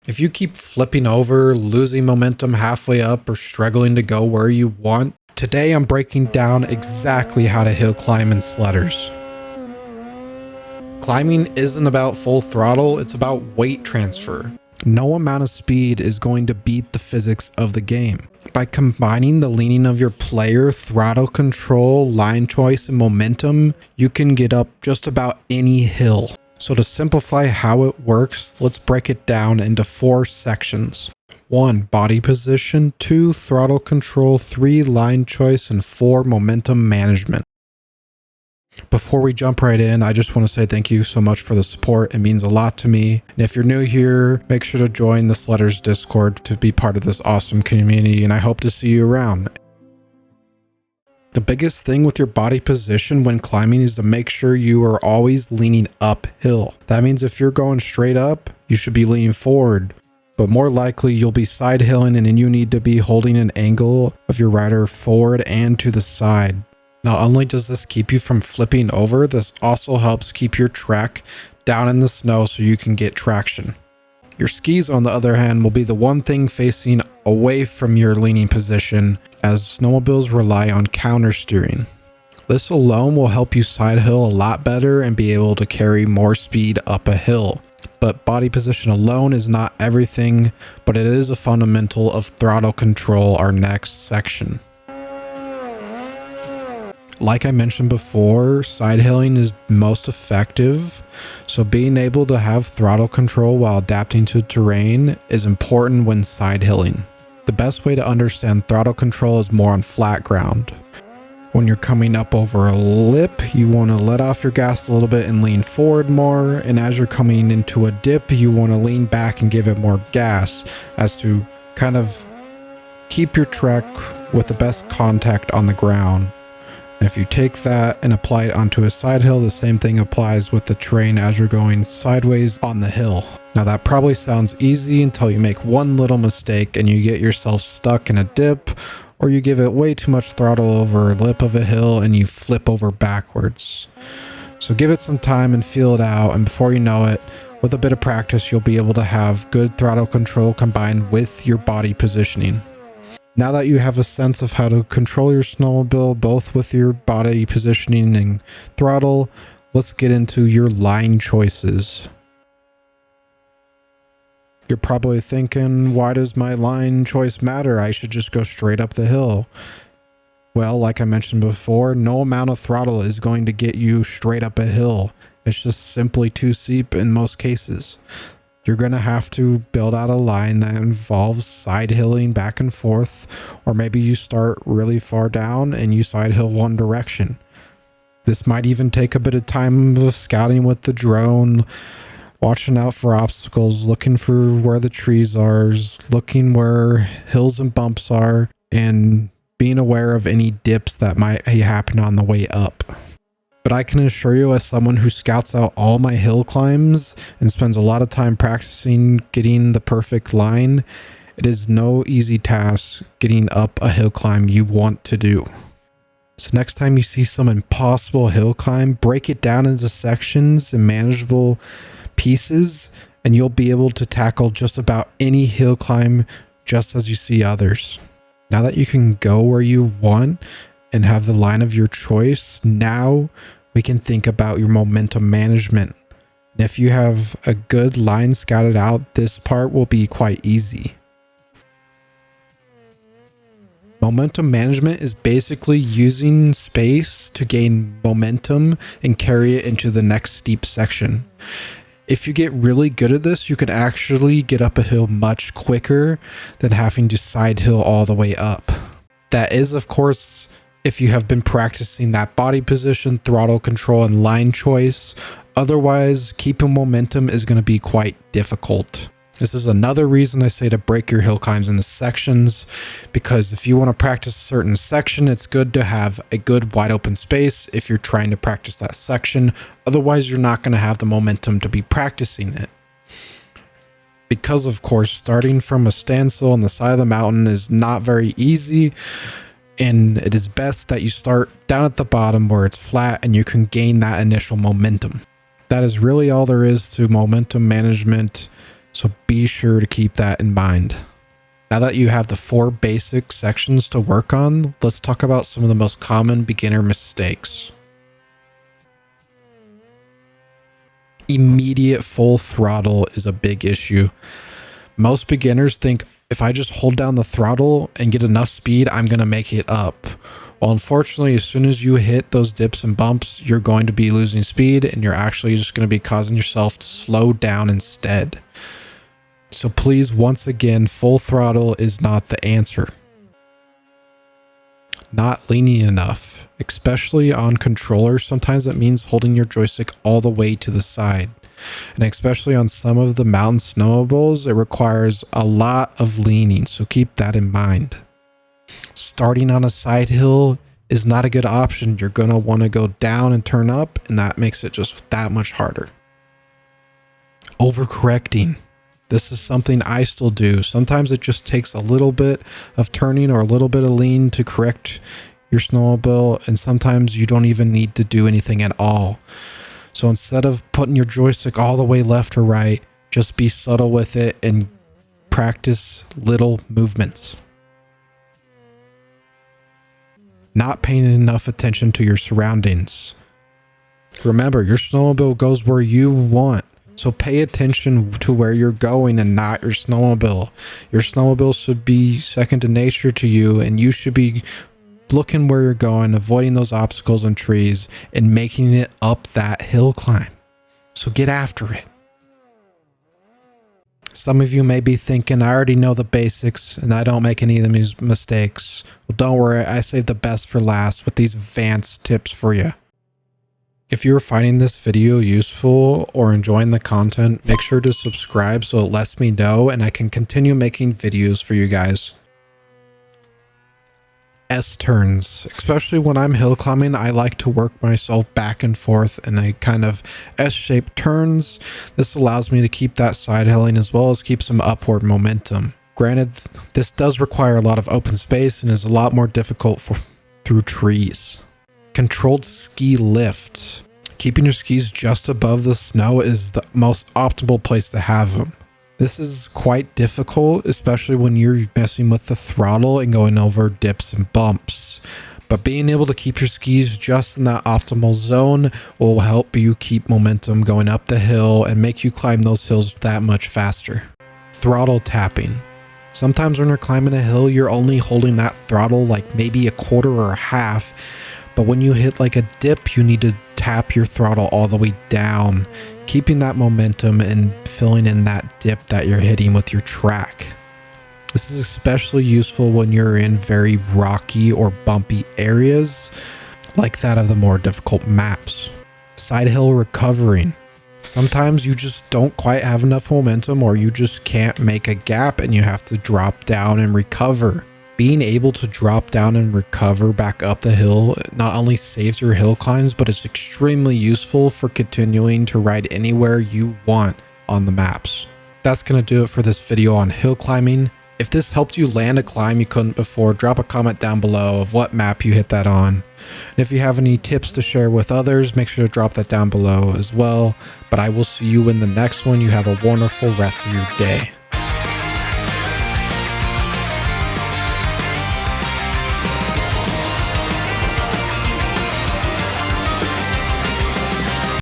If you keep flipping over, losing momentum halfway up, or struggling to go where you want, today I'm breaking down exactly how to hill climb in Sledders. Climbing isn't about full throttle, it's about weight transfer. No amount of speed is going to beat the physics of the game. By combining the leaning of your player, throttle control, line choice, and momentum, you can get up just about any hill. So to simplify how it works, let's break it down into 4 sections. 1. Body position, 2. Throttle control, 3. Line choice, and 4. Momentum management. Before we jump right in, I just want to say thank you so much for the support. It means a lot to me. And if you're new here, make sure to join the Sledders Discord to be part of this awesome community, and I hope to see you around. The biggest thing with your body position when climbing is to make sure you are always leaning uphill. That means if you're going straight up, you should be leaning forward. But more likely you'll be side hilling, and then you need to be holding an angle of your rider forward and to the side. Not only does this keep you from flipping over, this also helps keep your track down in the snow so you can get traction. Your skis, on the other hand, will be the one thing facing away from your leaning position, as snowmobiles rely on counter steering. This alone will help you side hill a lot better and be able to carry more speed up a hill. But body position alone is not everything, but it is a fundamental of throttle control, our next section. Like I mentioned before, side hilling is most effective, so being able to have throttle control while adapting to terrain is important when side hilling. The best way to understand throttle control is more on flat ground. When you're coming up over a lip, you want to let off your gas a little bit and lean forward more, and as you're coming into a dip, you want to lean back and give it more gas, as to kind of keep your track with the best contact on the ground. If you take that and apply it onto a side hill, the same thing applies with the terrain as you're going sideways on the hill. Now that probably sounds easy until you make one little mistake and you get yourself stuck in a dip, or you give it way too much throttle over a lip of a hill and you flip over backwards. So give it some time and feel it out, and before you know it, with a bit of practice, you'll be able to have good throttle control combined with your body positioning. Now that you have a sense of how to control your snowmobile, both with your body positioning and throttle, let's get into your line choices. You're probably thinking, why does my line choice matter? I should just go straight up the hill. Well, like I mentioned before, no amount of throttle is going to get you straight up a hill. It's just simply too steep in most cases. You're going to have to build out a line that involves side hilling back and forth, or maybe you start really far down and you side hill one direction. This might even take a bit of time of scouting with the drone, watching out for obstacles, looking for where the trees are, looking where hills and bumps are, and being aware of any dips that might happen on the way up. But I can assure you, as someone who scouts out all my hill climbs and spends a lot of time practicing getting the perfect line, it is no easy task getting up a hill climb you want to do. So next time you see some impossible hill climb, break it down into sections and manageable pieces, and you'll be able to tackle just about any hill climb just as you see others. Now that you can go where you want and have the line of your choice, now we can think about your momentum management. And if you have a good line scouted out, this part will be quite easy. Momentum management is basically using space to gain momentum and carry it into the next steep section. If you get really good at this, you can actually get up a hill much quicker than having to side hill all the way up. That is, of course, if you have been practicing that body position, throttle control, and line choice. Otherwise, keeping momentum is going to be quite difficult. This is another reason I say to break your hill climbs into sections, because if you want to practice a certain section, it's good to have a good wide open space if you're trying to practice that section. Otherwise, you're not going to have the momentum to be practicing it. Because, of course, starting from a standstill on the side of the mountain is not very easy, and it is best that you start down at the bottom where it's flat and you can gain that initial momentum. That is really all there is to momentum management. So be sure to keep that in mind. Now that you have the 4 basic sections to work on, let's talk about some of the most common beginner mistakes. Immediate full throttle is a big issue. Most beginners think if I just hold down the throttle and get enough speed, I'm going to make it up. Well, unfortunately, as soon as you hit those dips and bumps, you're going to be losing speed and you're actually just going to be causing yourself to slow down instead. So please, once again, full throttle is not the answer. Not leaning enough, especially on controllers. Sometimes that means holding your joystick all the way to the side. And especially on some of the mountain snowmobiles, it requires a lot of leaning, so keep that in mind. Starting on a side hill is not a good option. You're going to want to go down and turn up, and that makes it just that much harder. Overcorrecting. This is something I still do. Sometimes it just takes a little bit of turning or a little bit of lean to correct your snowmobile, and sometimes you don't even need to do anything at all. So instead of putting your joystick all the way left or right, just be subtle with it and practice little movements. Not paying enough attention to your surroundings. Remember, your snowmobile goes where you want. So pay attention to where you're going and not your snowmobile. Your snowmobile should be second to nature to you, and you should be looking where you're going, avoiding those obstacles and trees, and making it up that hill climb. So get after it. Some of you may be thinking, I already know the basics and I don't make any of these mistakes. Well, don't worry, I saved the best for last with these advanced tips for you. If you're finding this video useful or enjoying the content, make sure to subscribe so it lets me know and I can continue making videos for you guys. S-turns. Especially when I'm hill climbing, I like to work myself back and forth in a kind of S-shaped turns. This allows me to keep that side hilling as well as keep some upward momentum. Granted, this does require a lot of open space and is a lot more difficult through trees. Controlled ski lift. Keeping your skis just above the snow is the most optimal place to have them. This is quite difficult, especially when you're messing with the throttle and going over dips and bumps. But being able to keep your skis just in that optimal zone will help you keep momentum going up the hill and make you climb those hills that much faster. Throttle tapping. Sometimes when you're climbing a hill, you're only holding that throttle like maybe a quarter or a half. But when you hit like a dip, you need to tap your throttle all the way down, keeping that momentum and filling in that dip that you're hitting with your track. This is especially useful when you're in very rocky or bumpy areas, like that of the more difficult maps. Side hill recovering. Sometimes you just don't quite have enough momentum or you just can't make a gap and you have to drop down and recover. Being able to drop down and recover back up the hill not only saves your hill climbs, but it's extremely useful for continuing to ride anywhere you want on the maps. That's going to do it for this video on hill climbing. If this helped you land a climb you couldn't before, drop a comment down below of what map you hit that on. And if you have any tips to share with others, make sure to drop that down below as well. But I will see you in the next one. You have a wonderful rest of your day.